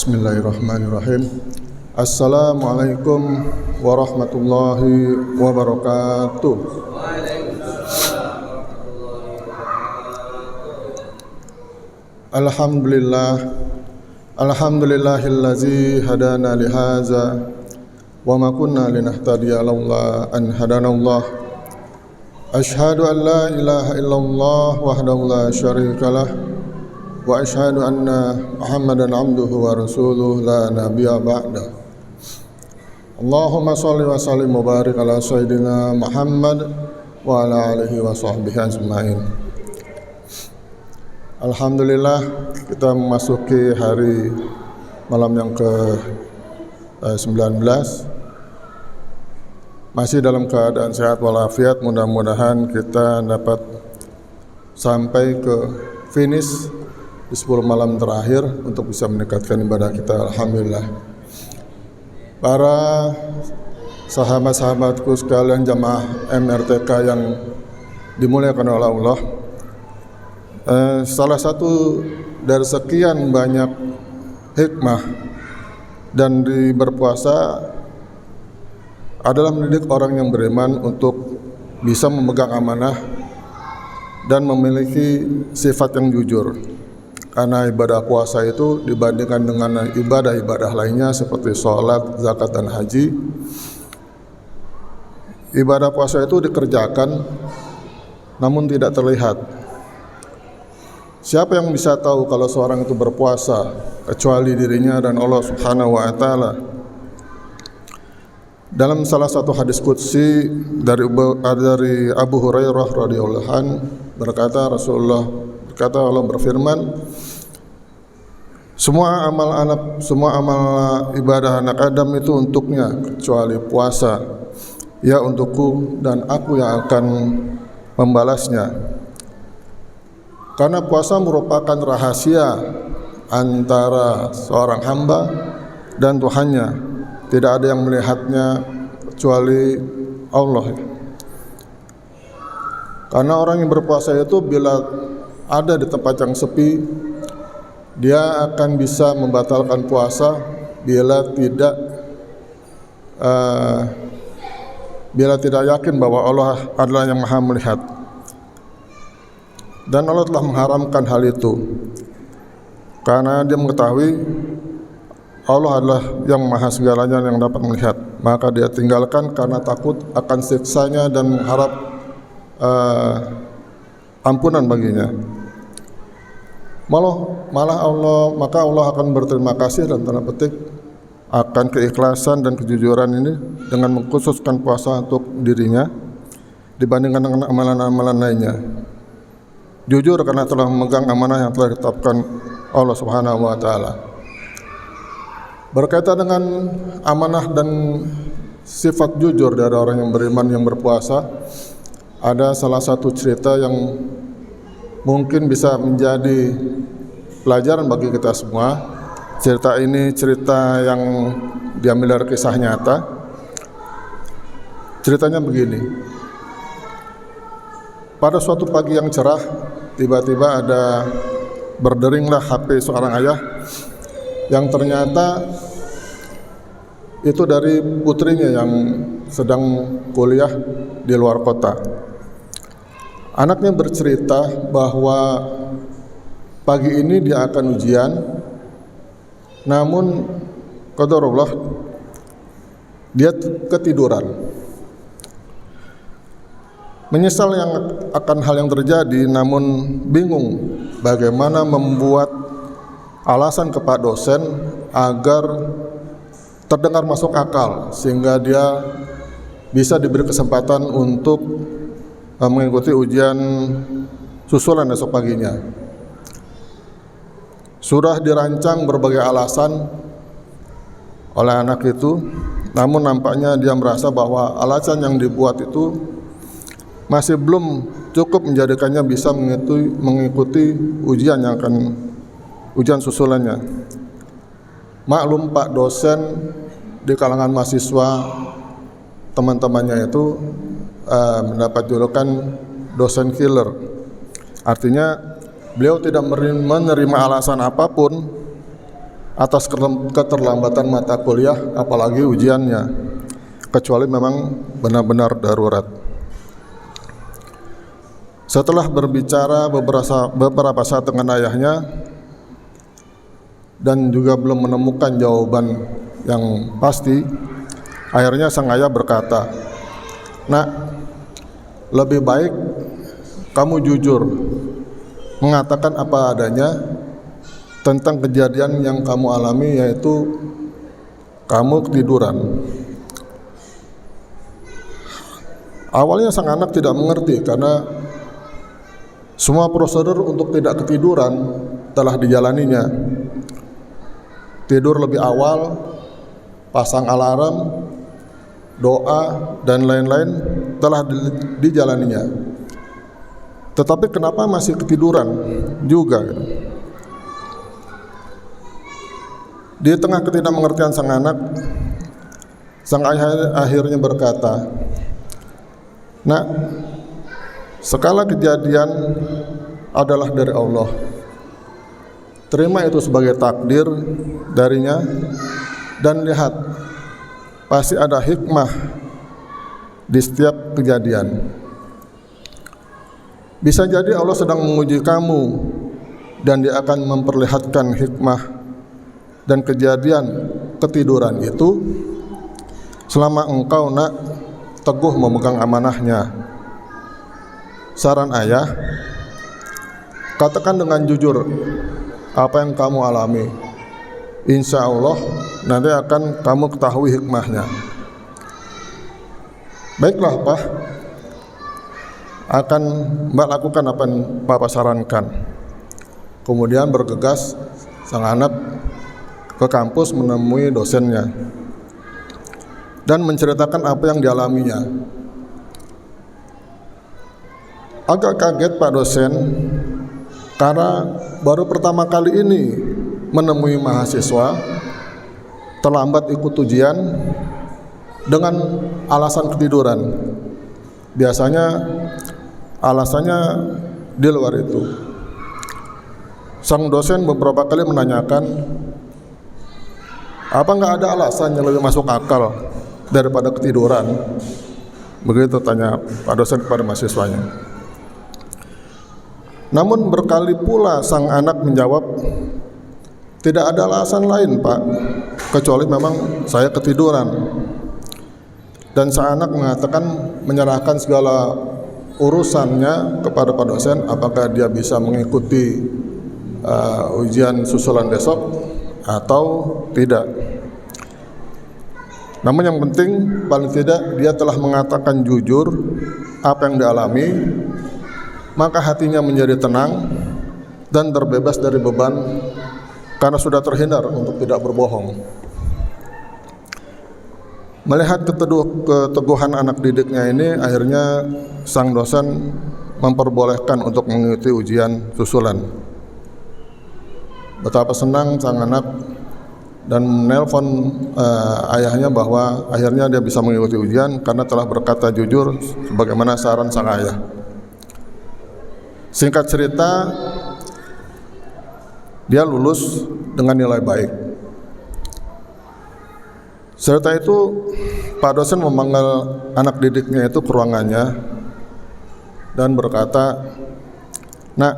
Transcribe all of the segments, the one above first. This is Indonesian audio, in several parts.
Bismillahirrahmanirrahim. Assalamualaikum warahmatullahi wabarakatuh. Alhamdulillahillazi hadana lihaza wa ma kunna linahtadiya laula an hadanallah. Asyhadu an la ilaha illallah wahdahu la syarikalah wa asyhadu anna Muhammadan abduhu wa rasuluh la nabiyya ba'da. Allahumma shalli wa sallim wa barik ala sayyidina Muhammad wa ala alihi wa sahbihi ajma'in. Alhamdulillah, kita memasuki hari malam yang ke-19. Masih dalam keadaan sehat walafiat. Mudah-mudahan kita dapat sampai ke finish di 10 malam terakhir untuk bisa meningkatkan ibadah kita. Alhamdulillah. Para sahabat-sahabatku sekalian jamaah MRTK yang dimuliakan oleh Allah, salah satu dari sekian banyak hikmah dan di berpuasa adalah mendidik orang yang beriman untuk bisa memegang amanah dan memiliki sifat yang jujur. Karena ibadah puasa itu dibandingkan dengan ibadah-ibadah lainnya seperti sholat, zakat, dan haji, ibadah puasa itu dikerjakan namun tidak terlihat. Siapa yang bisa tahu kalau seorang itu berpuasa kecuali dirinya dan Allah Subhanahu wa taala? Dalam salah satu hadis qudsi dari Abu Hurairah radhiyallahu anhu berkata, Allah berfirman, semua amal ibadah anak Adam itu untuknya kecuali puasa. Ya untukku dan aku yang akan membalasnya. Karena puasa merupakan rahasia antara seorang hamba dan Tuhannya. Tidak ada yang melihatnya kecuali Allah. Karena orang yang berpuasa itu bila ada di tempat yang sepi, dia akan bisa membatalkan puasa bila tidak yakin bahwa Allah adalah yang Maha melihat. Dan Allah telah mengharamkan hal itu karena dia mengetahui Allah adalah yang maha segalanya yang dapat melihat. Maka dia tinggalkan karena takut akan siksanya dan mengharap ampunan baginya. Malah Allah akan berterima kasih dan tanda petik akan keikhlasan dan kejujuran ini dengan mengkhususkan puasa untuk dirinya dibandingkan dengan amalan-amalan lainnya. Jujur karena telah memegang amanah yang telah ditetapkan Allah Subhanahu wa taala. Berkaitan dengan amanah dan sifat jujur dari orang yang beriman yang berpuasa, ada salah satu cerita yang mungkin bisa menjadi pelajaran bagi kita semua. Cerita ini cerita yang diambil dari kisah nyata. Ceritanya begini. Pada suatu pagi yang cerah, tiba-tiba berderinglah HP seorang ayah yang ternyata itu dari putrinya yang sedang kuliah di luar kota. Anaknya bercerita bahwa pagi ini dia akan ujian, namun qadarullah dia ketiduran. Menyesal akan hal yang terjadi, namun bingung bagaimana membuat alasan ke Pak dosen agar terdengar masuk akal sehingga dia bisa diberi kesempatan untuk mengikuti ujian susulan esok paginya. Sudah dirancang berbagai alasan oleh anak itu, namun nampaknya dia merasa bahwa alasan yang dibuat itu masih belum cukup menjadikannya bisa mengikuti ujian susulannya. Maklum Pak dosen di kalangan mahasiswa teman-temannya itu mendapat julukan dosen killer. Artinya beliau tidak menerima alasan apapun atas keterlambatan mata kuliah, apalagi ujiannya, kecuali memang benar-benar darurat. Setelah berbicara beberapa saat dengan ayahnya dan juga belum menemukan jawaban yang pasti, akhirnya sang ayah berkata, "Nak, lebih baik kamu jujur mengatakan apa adanya tentang kejadian yang kamu alami, yaitu kamu ketiduran." Awalnya sang anak tidak mengerti karena semua prosedur untuk tidak ketiduran telah dijalaninya. Tidur lebih awal, pasang alarm, doa, dan lain-lain telah dijalaninya. Tetapi kenapa masih ketiduran juga? Di tengah ketidakmengertian sang anak, sang ayah akhirnya berkata, "Nak, segala kejadian adalah dari Allah. Terima itu sebagai takdir darinya, dan lihat, pasti ada hikmah di setiap kejadian. Bisa jadi Allah sedang menguji kamu, dan Dia akan memperlihatkan hikmah dan kejadian ketiduran itu selama engkau, nak, teguh memegang amanahnya." Saran ayah, katakan dengan jujur apa yang kamu alami. Insya Allah nanti akan kamu ketahui hikmahnya. Baiklah, Pak, akan Mbak lakukan apa yang Bapak sarankan. Kemudian bergegas sang anak ke kampus menemui dosennya dan menceritakan apa yang dialaminya. Agak kaget Pak dosen karena baru pertama kali ini menemui mahasiswa terlambat ikut ujian dengan alasan ketiduran. Biasanya alasannya di luar itu. Sang dosen beberapa kali menanyakan, apa nggak ada alasan yang lebih masuk akal daripada ketiduran? Begitu tanya Pak dosen kepada mahasiswanya. Namun berkali pula sang anak menjawab, tidak ada alasan lain, Pak, kecuali memang saya ketiduran. Dan sang anak mengatakan menyerahkan segala urusannya kepada Pak dosen, apakah dia bisa mengikuti ujian susulan besok atau tidak. Namun yang penting paling tidak dia telah mengatakan jujur apa yang dialami, maka hatinya menjadi tenang dan terbebas dari beban karena sudah terhindar untuk tidak berbohong. Melihat keteguhan anak didiknya ini, akhirnya sang dosen memperbolehkan untuk mengikuti ujian susulan. Betapa senang sang anak dan menelpon ayahnya bahwa akhirnya dia bisa mengikuti ujian karena telah berkata jujur sebagaimana saran sang ayah. Singkat cerita, dia lulus dengan nilai baik. Serta itu Pak dosen memanggil anak didiknya itu ke ruangannya dan berkata, "Nak,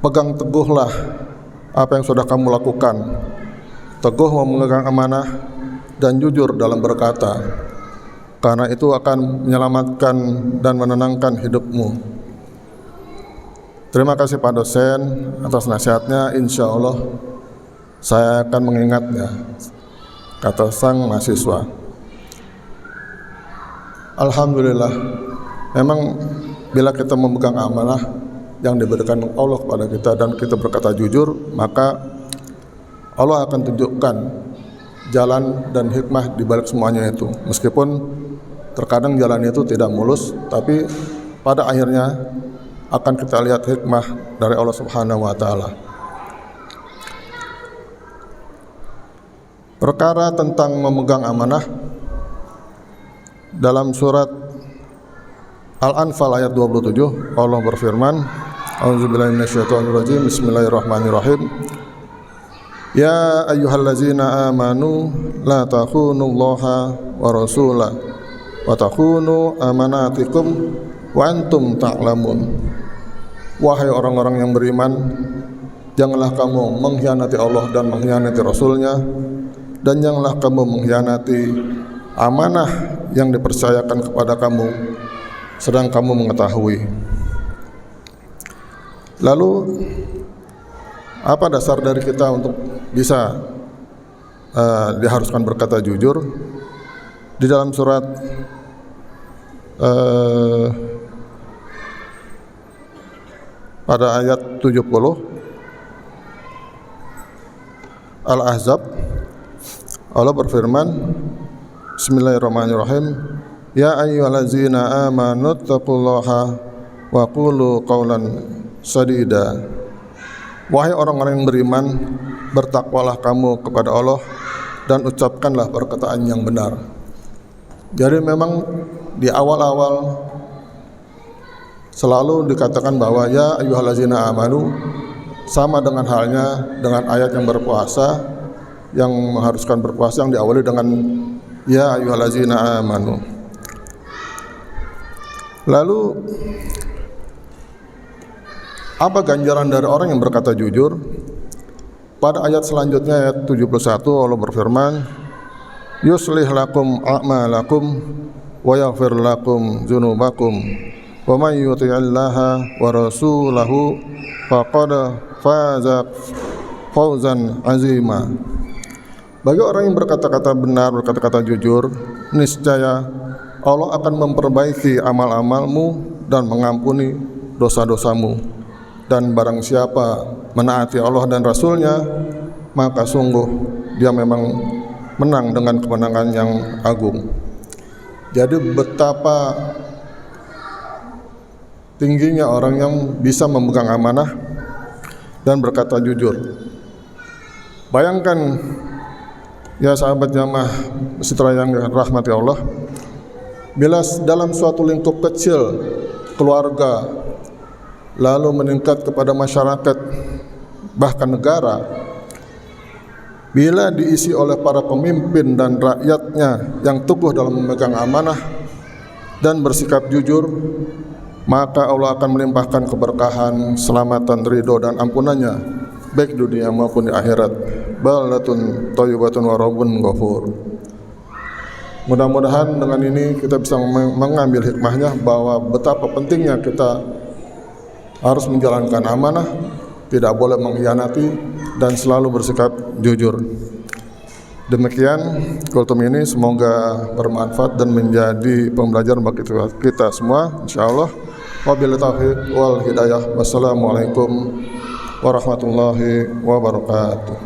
pegang teguhlah apa yang sudah kamu lakukan. Teguh memegang amanah dan jujur dalam berkata, karena itu akan menyelamatkan dan menenangkan hidupmu." Terima kasih Pak dosen atas nasihatnya, insya Allah saya akan mengingatnya, kata sang mahasiswa. Alhamdulillah, memang bila kita memegang amanah yang diberikan Allah kepada kita dan kita berkata jujur, maka Allah akan tunjukkan jalan dan hikmah di balik semuanya itu. Meskipun terkadang jalan itu tidak mulus, tapi pada akhirnya akan kita lihat hikmah dari Allah Subhanahu wa taala. Perkara tentang memegang amanah dalam surat Al-Anfal ayat 27, Allah berfirman, A'udzubillahi minasyaitonirrajim, Bismillahirrahmanirrahim. Ya ayyuhallazina amanu la takhunullaha wa rasulah wa takhunu amanatikum wa antum ta'lamun. Wahai orang-orang yang beriman, janganlah kamu mengkhianati Allah dan mengkhianati Rasul-Nya, dan janganlah kamu mengkhianati amanah yang dipercayakan kepada kamu sedang kamu mengetahui. Lalu apa dasar dari kita untuk bisa diharuskan berkata jujur? Di dalam surat pada ayat 70 Al-Ahzab, Allah berfirman, Bismillahirrahmanirrahim, Ya ayyuhallazina amanu taqullaha wa qulu qawlan sadida. Wahai orang-orang yang beriman, bertakwalah kamu kepada Allah dan ucapkanlah perkataan yang benar. Jadi memang di awal-awal selalu dikatakan bahwa ya ayyuhallazina amanu sama dengan halnya dengan ayat yang berpuasa, yang mengharuskan berpuasa yang diawali dengan ya ayyuhallazina amanu. Lalu apa ganjaran dari orang yang berkata jujur? Pada ayat selanjutnya, ayat 71, Allah berfirman, yuslih lakum a'malakum wa yaghfir lakum dzunubakum wa may yuti'illaha wa rasulahu faqad faza fawzan azima. Bagi orang yang berkata-kata benar, berkata-kata jujur, niscaya Allah akan memperbaiki amal-amalmu dan mengampuni dosa-dosamu. Dan barang siapa menaati Allah dan Rasul-Nya, maka sungguh dia memang menang dengan kemenangan yang agung. Jadi betapa tingginya orang yang bisa memegang amanah dan berkata jujur. Bayangkan ya sahabat jamaah setelah yang dirahmati Allah, bila dalam suatu lingkup kecil keluarga lalu meningkat kepada masyarakat bahkan negara, bila diisi oleh para pemimpin dan rakyatnya yang teguh dalam memegang amanah dan bersikap jujur, maka Allah akan melimpahkan keberkahan, keselamatan, ridho dan ampunannya baik dunia maupun di akhirat. Baldatun thayyibatun wa rabbun ghafur. Mudah-mudahan dengan ini kita bisa mengambil hikmahnya bahwa betapa pentingnya kita harus menjalankan amanah, tidak boleh mengkhianati dan selalu bersikap jujur. Demikian kultum ini, semoga bermanfaat dan menjadi pembelajaran bagi kita semua insyaallah. Wabillahi taufiq wal hidayah. Wassalamualaikum warahmatullahi wabarakatuh.